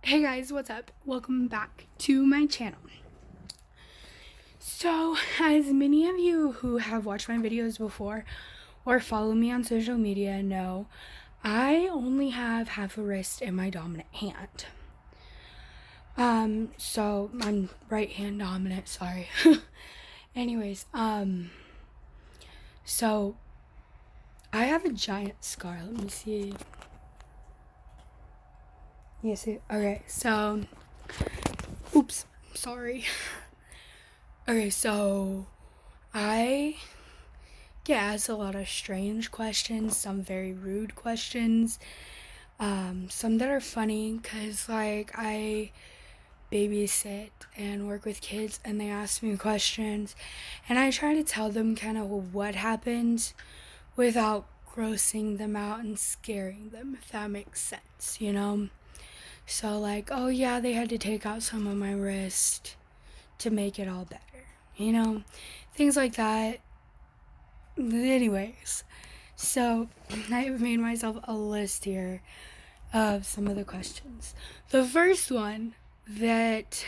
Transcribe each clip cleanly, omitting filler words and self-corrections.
Hey guys, what's up? Welcome back to my channel. So, as many of you who have watched my videos before or follow me on social media know, I only have half a wrist in my dominant hand. So I'm right hand dominant, sorry. Anyways, so I have a giant scar. Let me see. You see? Okay, so oops, sorry. Okay, so I get asked a lot of strange questions, some very rude questions, some that are funny because, like, I babysit and work with kids and they ask me questions and I try to tell them kind of what happened without grossing them out and scaring them, if that makes sense, you know? So, like, oh yeah, they had to take out some of my wrist to make it all better, you know? Things like that. Anyways, so I've made myself a list here of some of the questions. The first one that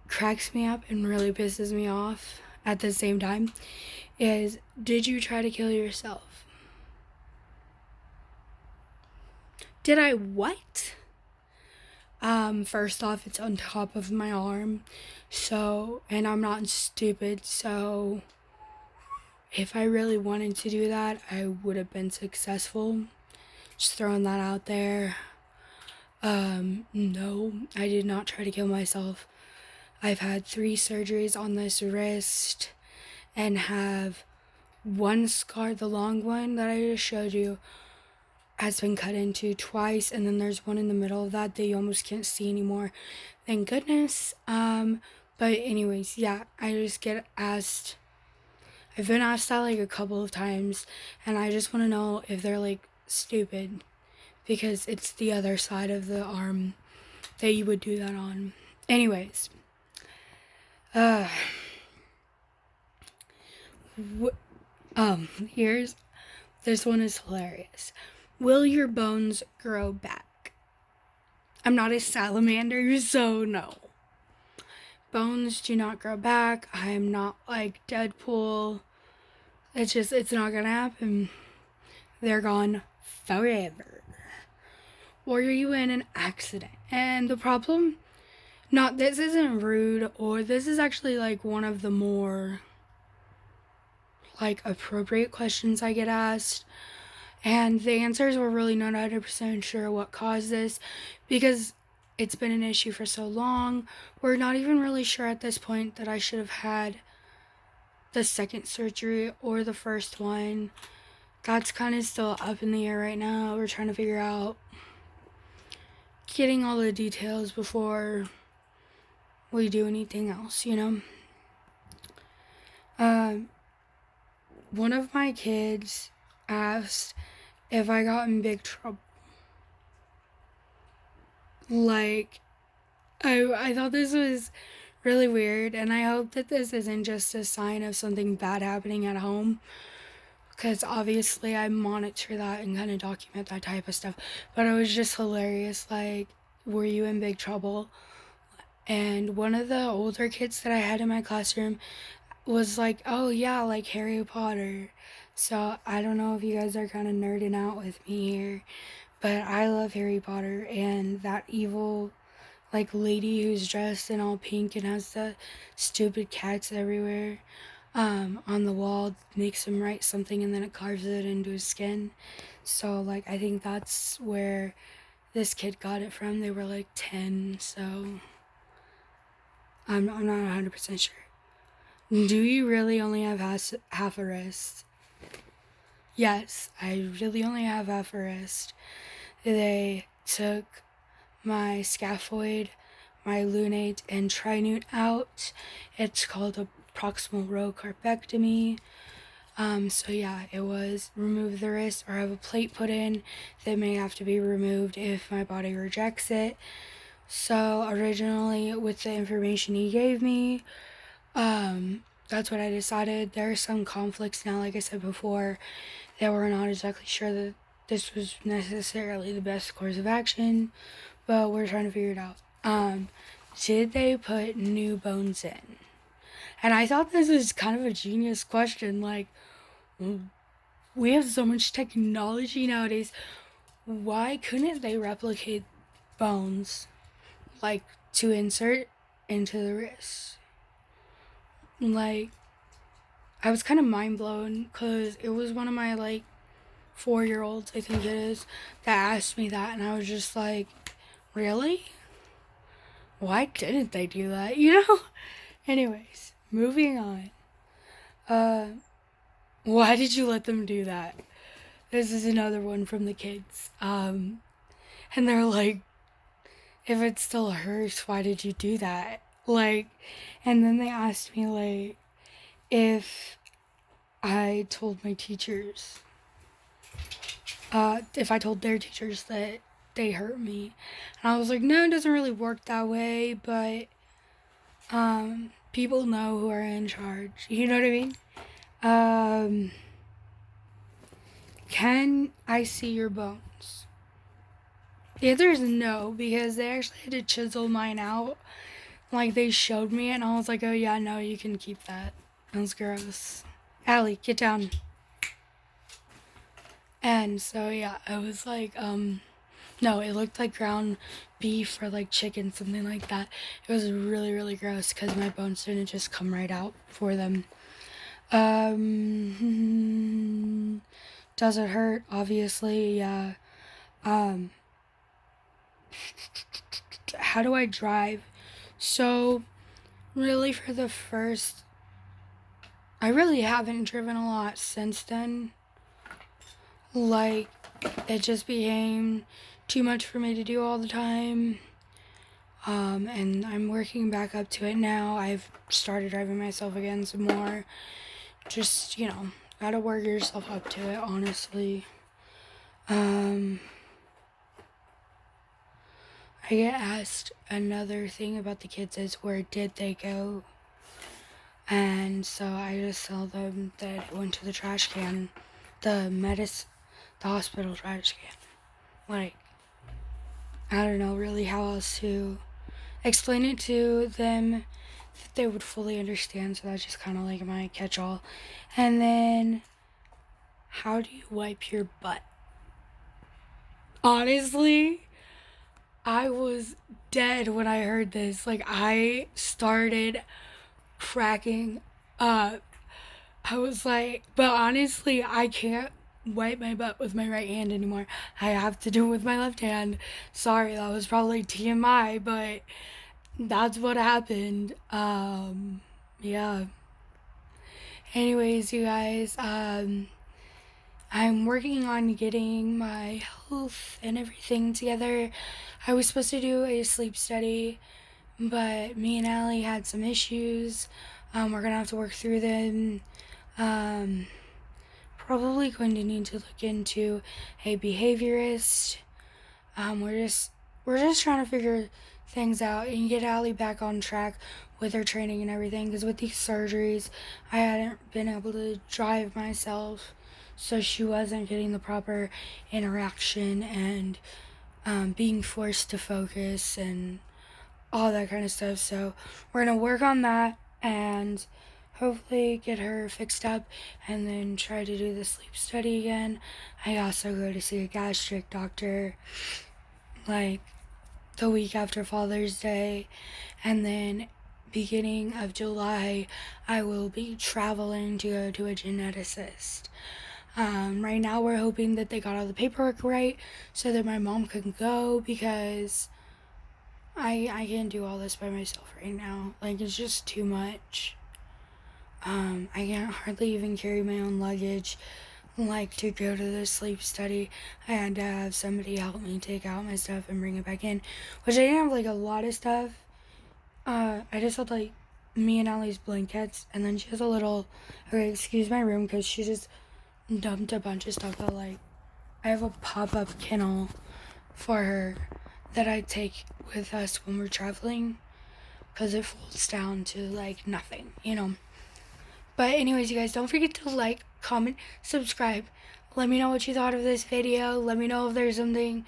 cracks me up and really pisses me off at the same time is, did you try to kill yourself? Did I what? First off, it's on top of my arm, so, and I'm not stupid, so if I really wanted to do that, I would have been successful. Just throwing that out there. No, I did not try to kill myself. I've had 3 surgeries on this wrist and have one scar, the long one that I just showed you, has been cut into twice, and then there's one in the middle of that you almost can't see anymore. Thank goodness. But anyways, yeah, I just get asked, I've been asked that like a couple of times, and I just want to know if they're like stupid, because it's the other side of the arm that you would do that on. Anyways, here's, this one is hilarious. Will your bones grow back? I'm not a salamander, so no. Bones do not grow back. I'm not like Deadpool. It's not gonna happen. They're gone forever. Or are you in an accident? And the problem, not, this isn't rude, or this is actually like one of the more like appropriate questions I get asked, and the answers were really not 100% sure what caused this, because it's been an issue for so long. We're not even really sure at this point that I should have had the second surgery or the first one. That's kind of still up in the air right now. We're trying to figure out getting all the details before we do anything else, you know? One of my kids asked if I got in big trouble. Like, I thought this was really weird, and I hope that this isn't just a sign of something bad happening at home, because obviously I monitor that and kind of document that type of stuff. But it was just hilarious. Like, were you in big trouble? And one of the older kids that I had in my classroom was like, oh yeah, like Harry Potter. So I don't know if you guys are kind of nerding out with me here, but I love Harry Potter, and that evil like lady who's dressed in all pink and has the stupid cats everywhere on the wall makes him write something, and then it carves it into his skin. So like, I think that's where this kid got it from. They were like 10, so I'm not 100% sure. Do you really only have half a wrist? Yes, I really only have half a wrist. They took my scaphoid, my lunate, and trinute out. It's called a proximal row carpectomy. So yeah, it was remove the wrist or have a plate put in that may have to be removed if my body rejects it. So originally, with the information he gave me, that's what I decided. There are some conflicts now, like I said before, that we're not exactly sure that this was necessarily the best course of action, but we're trying to figure it out. Did they put new bones in? And I thought this was kind of a genius question. Like, we have so much technology nowadays. Why couldn't they replicate bones, like, to insert into the wrist? Like, I was kind of mind blown because it was one of my, like, 4-year-olds, I think it is, that asked me that, and I was just like, really? Why didn't they do that? You know? Anyways, moving on. Why did you let them do that? This is another one from the kids. And they're like, if it still hurts, why did you do that? Like, and then they asked me, like, if I told my teachers, if I told their teachers that they hurt me. And I was like, no, it doesn't really work that way, but, people know who are in charge. You know what I mean? Can I see your bones? The answer is no, because they actually had to chisel mine out. Like, they showed me it, and I was like, oh yeah, no, you can keep that. That was gross. Allie, get down. And so, yeah, I was like, no, it looked like ground beef or like chicken, something like that. It was really, really gross because my bones didn't just come right out for them. Does it hurt? Obviously, yeah. How do I drive? So, really, for the first, I really haven't driven a lot since then. Like, it just became too much for me to do all the time. And I'm working back up to it now. I've started driving myself again some more. Just, gotta work yourself up to it, honestly. I get asked another thing about the kids is, where did they go? And so I just tell them that it went to the trash can, the hospital trash can. Like, I don't know really how else to explain it to them that they would fully understand, so that's just kind of like my catch-all. And then, how do you wipe your butt? Honestly, I was dead when I heard this. Like, I started cracking up. I was like, but honestly, I can't wipe my butt with my right hand anymore. I have to do it with my left hand. Sorry, that was probably TMI, but that's what happened. Yeah. Anyways, you guys, I'm working on getting my health and everything together. I was supposed to do a sleep study, but me and Allie had some issues. We're gonna have to work through them. Probably going to need to look into a behaviorist. We're just trying to figure things out and get Allie back on track with her training and everything, because with these surgeries I hadn't been able to drive myself, so she wasn't getting the proper interaction and being forced to focus and all that kind of stuff. So we're gonna work on that and hopefully get her fixed up and then try to do the sleep study again. I also go to see a gastric doctor like the week after Father's Day, and then beginning of July I will be traveling to go to a geneticist. Right now we're hoping that they got all the paperwork right so that my mom can go, because I can't do all this by myself right now. Like, it's just too much. I can't hardly even carry my own luggage. Like, to go to the sleep study, I had to have somebody help me take out my stuff and bring it back in, which I didn't have like a lot of stuff. I just had like me and Allie's blankets, and then she has a little, okay, excuse my room, because she just dumped a bunch of stuff out. Like, I have a pop-up kennel for her that I take with us when we're traveling, because it folds down to like nothing, But anyways, you guys, don't forget to like, comment, subscribe. Let me know what you thought of this video. Let me know if there's something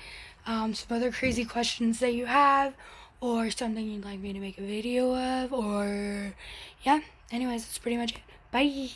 some other crazy questions that you have, or something you'd like me to make a video of, or yeah. Anyways, that's pretty much it. Bye.